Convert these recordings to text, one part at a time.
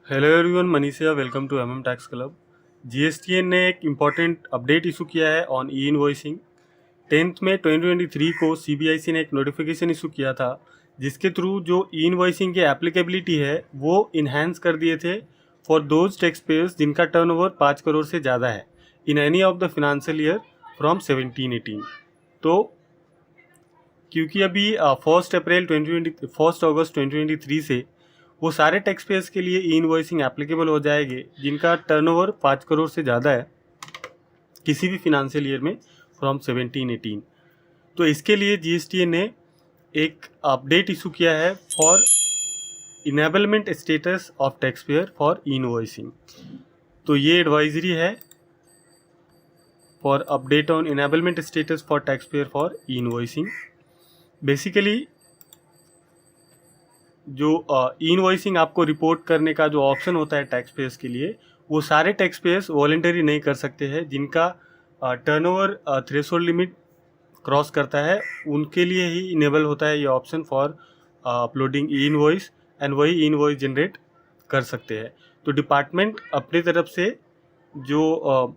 Hello everyone, Manish है। Welcome to MM tax club. GSTN ने एक इम्पॉर्टेंट अपडेट इशू किया है ऑन ई इनवॉइसिंग। 10th में 2023 को सीबीआईसी ने एक नोटिफिकेशन इशू किया था, जिसके थ्रू जो ई इनवॉइसिंग की एप्लीकेबिलिटी है वो इन्हांस कर दिए थे फॉर दोज टैक्स पेयर्स जिनका टर्नओवर 5 करोड़ से ज़्यादा है in any of the financial year from 17-18। तो क्योंकि अभी 1 अगस्त 2023 से वो सारे टैक्स पेयर्स के लिए ई इनवॉइसिंग एप्लीकेबल हो जाएंगे जिनका टर्नओवर 5 करोड़ से ज़्यादा है किसी भी फिनेंशियल ईयर में फ्रॉम 17-18। तो इसके लिए जीएसटी ने एक अपडेट इशू किया है for enablement status of tax payer for E invoicing. तो ये एडवाइजरी है for update on enablement status for tax payer for E invoicing. Basically जो ई इनवॉइसिंग आपको रिपोर्ट करने का जो ऑप्शन होता है टैक्स पेयर्स के लिए, वो सारे टैक्स पेयर्स वॉलंटरी नहीं कर सकते हैं जिनका टर्नओवर थ्रेशोल्ड लिमिट क्रॉस करता है। उनके लिए ही इनेबल होता है ये option for uploading E invoice, and वही ई इनवॉइस जनरेट कर सकते हैं। तो डिपार्टमेंट अपनी तरफ से जो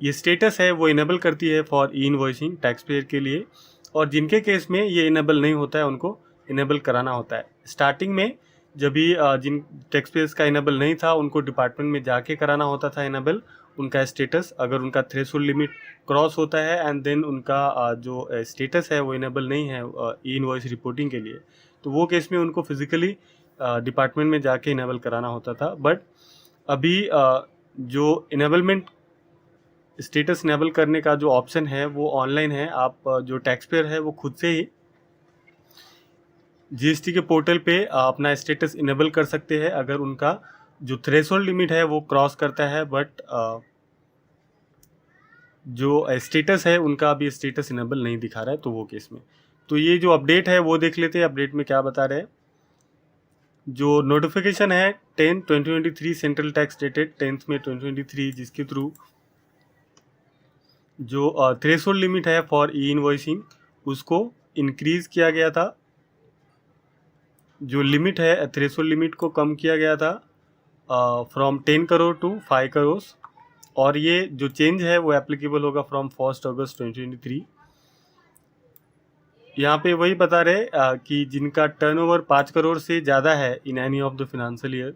ये स्टेटस है वो इनेबल करती है for E invoicing tax payer के लिए, और जिनके केस में ये इनेबल नहीं होता है उनको इनेबल कराना होता है। स्टार्टिंग में जब भी जिन टैक्स पेयर्स का इनेबल नहीं था उनको डिपार्टमेंट में जाके कराना होता था इनेबल उनका स्टेटस, अगर उनका थ्रेशोल्ड लिमिट क्रॉस होता है एंड देन उनका जो स्टेटस है वो इनेबल नहीं है ई इनवॉइस रिपोर्टिंग के लिए, तो वो केस में उनको फिजिकली डिपार्टमेंट में जाके इनेबल कराना होता था। बट अभी जो इनेबलमेंट स्टेटस इनेबल करने का जो ऑप्शन है वो ऑनलाइन है। आप जो टैक्स पेयर है वो खुद से ही जीएसटी के पोर्टल पे अपना स्टेटस इनेबल कर सकते हैं अगर उनका जो थ्रेशोल्ड लिमिट है वो क्रॉस करता है, बट जो स्टेटस है उनका अभी स्टेटस इनेबल नहीं दिखा रहा है, तो वो केस में। तो ये जो अपडेट है वो देख लेते हैं अपडेट में क्या बता रहे हैं। जो नोटिफिकेशन है 10/2023 सेंट्रल टैक्स डेटेड 10th में 2023, जिसके थ्रू जो थ्रेशोल्ड लिमिट है फॉर ई इनवॉइसिंग उसको इंक्रीज किया गया था। जो लिमिट है थ्रेशोल्ड लिमिट को कम किया गया था फ्रॉम 10 करोड़ टू 5 करोड़, और ये जो चेंज है वो एप्लीकेबल होगा फ्रॉम 1 अगस्त 2023। यहाँ पे वही बता रहे कि जिनका टर्नओवर 5 करोड़ से ज़्यादा है in any of the financial year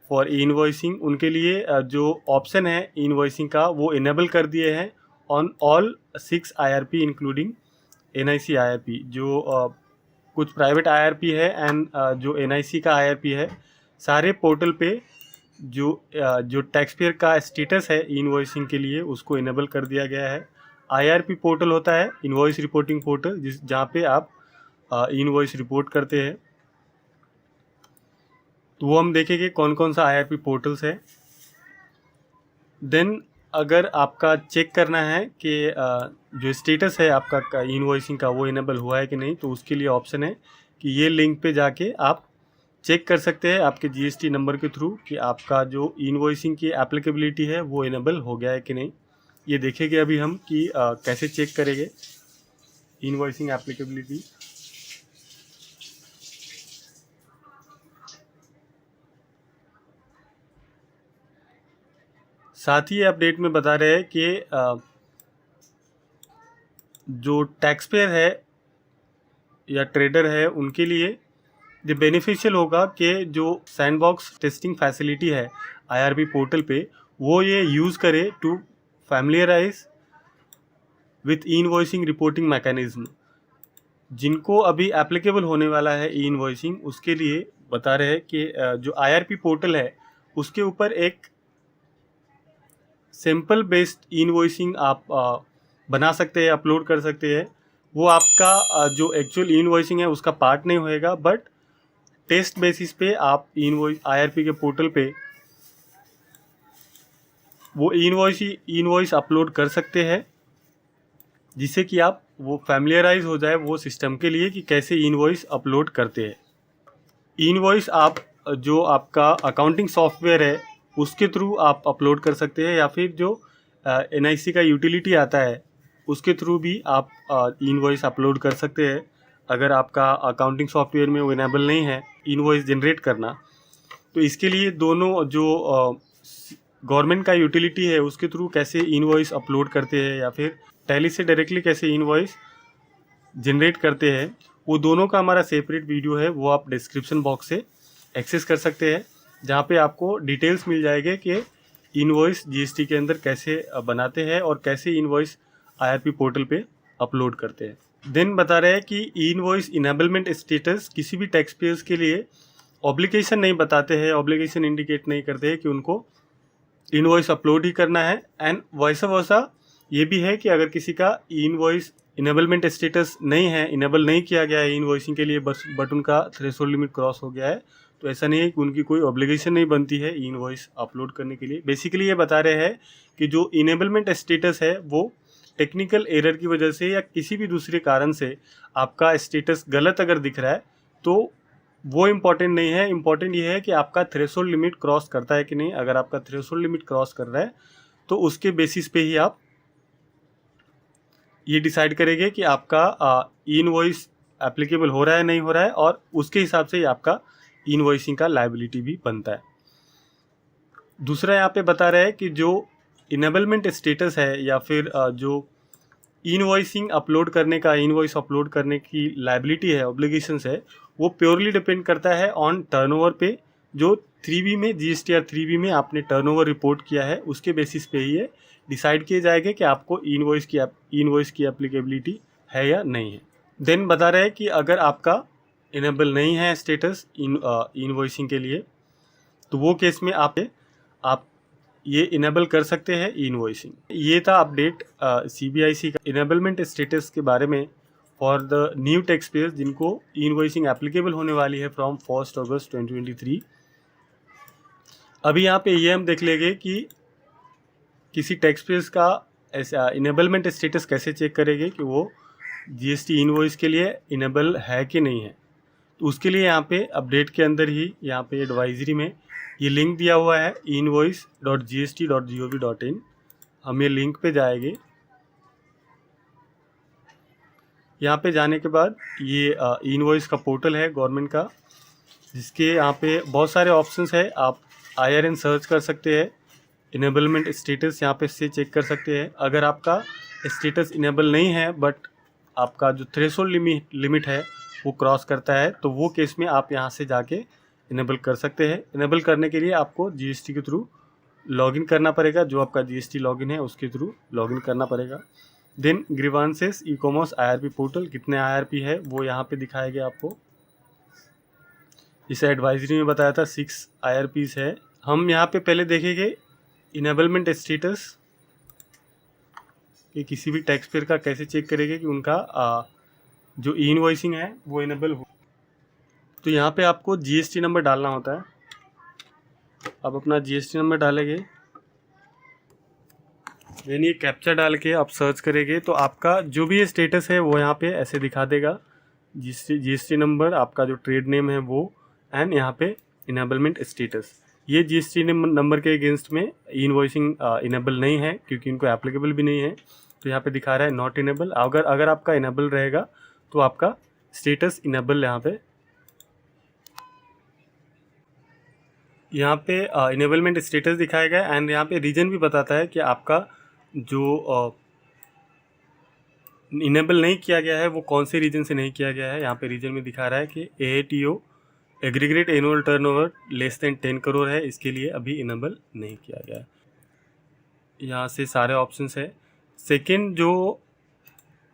for E invoicing, उनके लिए जो ऑप्शन है ई इनवॉइसिंग का वो इनेबल कर दिए हैं on all 6 IRP including NIC IRP। जो कुछ प्राइवेट IRP है एंड जो NIC का IRP है, सारे पोर्टल पे जो टैक्स पेयर का स्टेटस है इनवॉइसिंग के लिए उसको इनेबल कर दिया गया है। IRP पोर्टल होता है इनवॉइस रिपोर्टिंग पोर्टल, जहाँ पे आप इनवॉइस रिपोर्ट करते हैं। तो वो हम देखेंगे कौन कौन सा IRP पोर्टल्स है। देन अगर आपका चेक करना है कि जो स्टेटस है आपका इनवॉइसिंग का वो इनेबल हुआ है कि नहीं, तो उसके लिए ऑप्शन है कि ये लिंक पे जाके आप चेक कर सकते हैं आपके GST नंबर के थ्रू कि आपका जो इनवॉइसिंग की एप्लीकेबिलिटी है वो इनेबल हो गया है कि नहीं। ये देखेंगे अभी हम कि कैसे चेक करेंगे इनवॉइसिंग एप्लीकेबिलिटी। साथ ही अपडेट में बता रहे हैं कि जो टैक्स पेयर है या ट्रेडर है उनके लिए ये बेनिफिशियल होगा कि जो सैंडबॉक्स टेस्टिंग फैसिलिटी है IRP पोर्टल पे वो ये यूज़ करे to familiarize with e invoicing reporting mechanism. जिनको अभी एप्लीकेबल होने वाला है ई इनवॉइसिंग उसके लिए बता रहे हैं कि जो IRP पोर्टल है उसके ऊपर एक सिंपल बेस्ड इनवॉइसिंग आप बना सकते हैं, अपलोड कर सकते हैं। वो आपका जो एक्चुअल इनवॉइसिंग है उसका पार्ट नहीं होएगा, बट टेस्ट बेसिस पे आप IRP के पोर्टल पे वो इनवॉइस अपलोड कर सकते हैं, जिससे कि आप वो फैमिलियराइज हो जाए वो सिस्टम के लिए कि कैसे इनवॉइस अपलोड करते हैं। इनवॉइस आप जो आपका अकाउंटिंग सॉफ्टवेयर है उसके थ्रू आप अपलोड कर सकते हैं, या फिर जो NIC का यूटिलिटी आता है उसके थ्रू भी आप इनवॉइस अपलोड कर सकते हैं। अगर आपका अकाउंटिंग सॉफ्टवेयर में वो इनेबल नहीं है इनवॉइस जनरेट करना, तो इसके लिए दोनों जो गवर्नमेंट का यूटिलिटी है उसके थ्रू कैसे इनवॉइस अपलोड करते हैं या फिर टैली से डायरेक्टली कैसे इनवॉइस जनरेट करते हैं, वो दोनों का हमारा सेपरेट वीडियो है, वो आप डिस्क्रिप्शन बॉक्स से एक्सेस कर सकते हैं, जहाँ पे आपको डिटेल्स मिल जाएंगे कि इनवॉइस जीएसटी के अंदर कैसे बनाते हैं और कैसे इनवॉइस आईआरपी पोर्टल पे अपलोड करते हैं। देन बता रहे हैं कि इनवॉइस इनेबलमेंट स्टेटस किसी भी टैक्स पेयर्स के लिए ऑब्लिगेशन नहीं बताते हैं, ऑब्लिगेशन इंडिकेट नहीं करते हैं कि उनको इनवॉइस अपलोड ही करना है। एंड वैसा वैसा ये भी है कि अगर किसी का इनवॉइस इनेबलमेंट स्टेटस नहीं है, इनेबल नहीं किया गया है इनवॉइसिंग के लिए, बट उनका थ्रेशोल्ड लिमिट क्रॉस हो गया है, तो ऐसा नहीं है कि उनकी कोई ऑब्लिगेशन नहीं बनती है इनवॉइस अपलोड करने के लिए। बेसिकली ये बता रहे हैं कि जो इनेबलमेंट स्टेटस है वो टेक्निकल एरर की वजह से या किसी भी दूसरे कारण से आपका स्टेटस गलत अगर दिख रहा है तो वो इम्पॉर्टेंट नहीं है। इम्पॉर्टेंट ये है कि आपका थ्रेशोल्ड लिमिट क्रॉस करता है कि नहीं। अगर आपका थ्रेशोल्ड लिमिट क्रॉस कर रहा है तो उसके बेसिस पे ही आप ये डिसाइड करेंगे कि आपका इनवॉइस एप्लीकेबल हो रहा है नहीं हो रहा है, और उसके हिसाब से ही आपका इनवॉइसिंग का लायबिलिटी भी बनता है। दूसरा यहाँ पे बता रहा है कि जो इनेबलमेंट स्टेटस है या फिर जो इनवॉइसिंग अपलोड करने का, इनवॉइस अपलोड करने की लायबिलिटी है, ऑब्लिगेशंस है, वो प्योरली डिपेंड करता है ऑन टर्नओवर पे। जो 3B में जीएसटीआर 3B में आपने टर्नओवर रिपोर्ट किया है उसके बेसिस पे ही ये डिसाइड किए जाएंगे कि आपको इनवॉइस की एप्लीकेबिलिटी है या नहीं है। देन बता रहे हैं कि अगर आपका इनेबल नहीं है स्टेटस इनवॉइसिंग के लिए, तो वो केस में आप ये इनेबल कर सकते हैं इनवॉइसिंग। ये था अपडेट सीबीआईसी का इनेबलमेंट स्टेटस के बारे में for the new tax payers जिनको इनवॉइसिंग एप्लीकेबल होने वाली है फ्रॉम 1 अगस्त 2023। अभी यहाँ पे ये हम देख लेंगे कि किसी टैक्स पेयर्स का ऐसा इनेबलमेंट स्टेटस कैसे चेक करेंगे कि वो जीएसटी इनवॉइस के लिए इनेबल है कि नहीं है। तो उसके लिए यहाँ पे अपडेट के अंदर ही यहाँ पे एडवाइजरी में ये लिंक दिया हुआ है invoice.gst.gov.in। हम ये लिंक पे जाएंगे। यहाँ पे जाने के बाद ये इनवॉइस का पोर्टल है गवर्नमेंट का, जिसके यहाँ पे बहुत सारे ऑप्शंस है। आप IRN सर्च कर सकते हैं, इनेबलमेंट स्टेटस यहाँ पे से चेक कर सकते हैं। अगर आपका स्टेटस इनेबल नहीं है बट आपका जो थ्रेशोल्ड लिमिट है वो क्रॉस करता है, तो वो केस में आप यहाँ से जाके इनेबल कर सकते हैं। इनेबल करने के लिए आपको जीएसटी के थ्रू लॉगिन करना पड़ेगा, जो आपका जीएसटी लॉगिन है उसके थ्रू लॉगिन करना पड़ेगा। Then grievances e commerce IRP portal, कितने IRP है वो यहाँ पे दिखाएगा आपको। इसे एडवाइजरी में बताया था 6 IRPs है। हम यहाँ पे पहले देखेंगे इनेबलमेंट स्टेटस कि किसी भी टैक्स पेयर का कैसे चेक करेंगे कि उनका जो इनवॉइसिंग है वो इनेबल हो। तो यहाँ पे आपको जीएसटी नंबर डालना होता है। आप अपना जीएसटी नंबर डालेंगे, यानी ये कैप्चा डाल के आप सर्च करेंगे तो आपका जो भी ये स्टेटस है वो यहाँ पे ऐसे दिखा देगा। जीएसटी नंबर, आपका जो ट्रेड नेम है वो, एंड यहाँ पे इनेबलमेंट स्टेटस। ये जीएसटी नंबर के अगेंस्ट में इनवॉइसिंग इनेबल नहीं है क्योंकि इनको एप्लीकेबल भी नहीं है, तो यहाँ पे दिखा रहा है नॉट इनेबल। अगर आपका इनेबल रहेगा तो आपका स्टेटस इनेबल यहाँ पे इनेबलमेंट स्टेटस दिखाएगा। एंड यहाँ पे रीजन भी बताता है कि आपका जो इनेबल नहीं किया गया है वो कौन से रीजन से नहीं किया गया है। यहाँ पे रीजन में दिखा रहा है कि AATO aggregate annual turnover less than 10 crore है, इसके लिए अभी इनेबल नहीं किया गया है। यहाँ से सारे ऑप्शंस है। सेकेंड, जो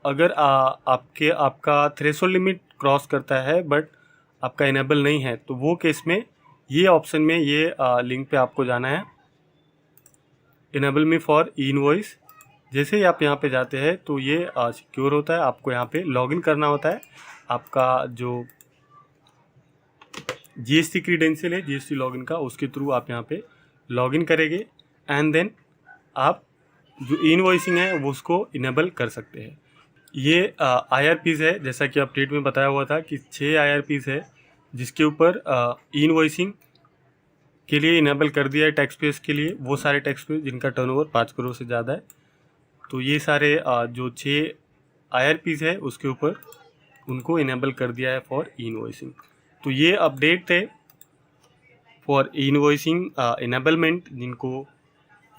अगर आपका थ्रेशोल्ड लिमिट क्रॉस करता है बट आपका इनेबल नहीं है, तो वो केस में ये ऑप्शन में ये लिंक पे आपको जाना है, इनेबल मी फॉर इनवॉइस। जैसे ही आप यहाँ पे जाते हैं तो ये सिक्योर होता है। आपको यहाँ पे लॉगिन करना होता है। आपका जो जीएसटी क्रीडेंशियल है जीएसटी लॉगिन का, उसके थ्रू आप यहाँ पे लॉगिन करेंगे एंड देन आप जो इनवॉइसिंग है वो उसको इनेबल कर सकते हैं। ये IRPs है, जैसा कि अपडेट में बताया हुआ था कि 6 IRPs है जिसके ऊपर इनवॉइसिंग के लिए इनेबल कर दिया है टैक्स पेयर्स के लिए, वो सारे टैक्स पेयर जिनका टर्नओवर 5 करोड़ से ज़्यादा है। तो ये सारे जो 6 IRPs है उसके ऊपर उनको इनेबल कर दिया है फॉर इनवॉइसिंग। तो ये अपडेट थे फॉर इनवॉइसिंग इनेबलमेंट, जिनको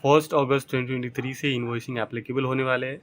1 अगस्त 2023 से इनवॉइसिंग एप्लीकेबल होने वाले हैं।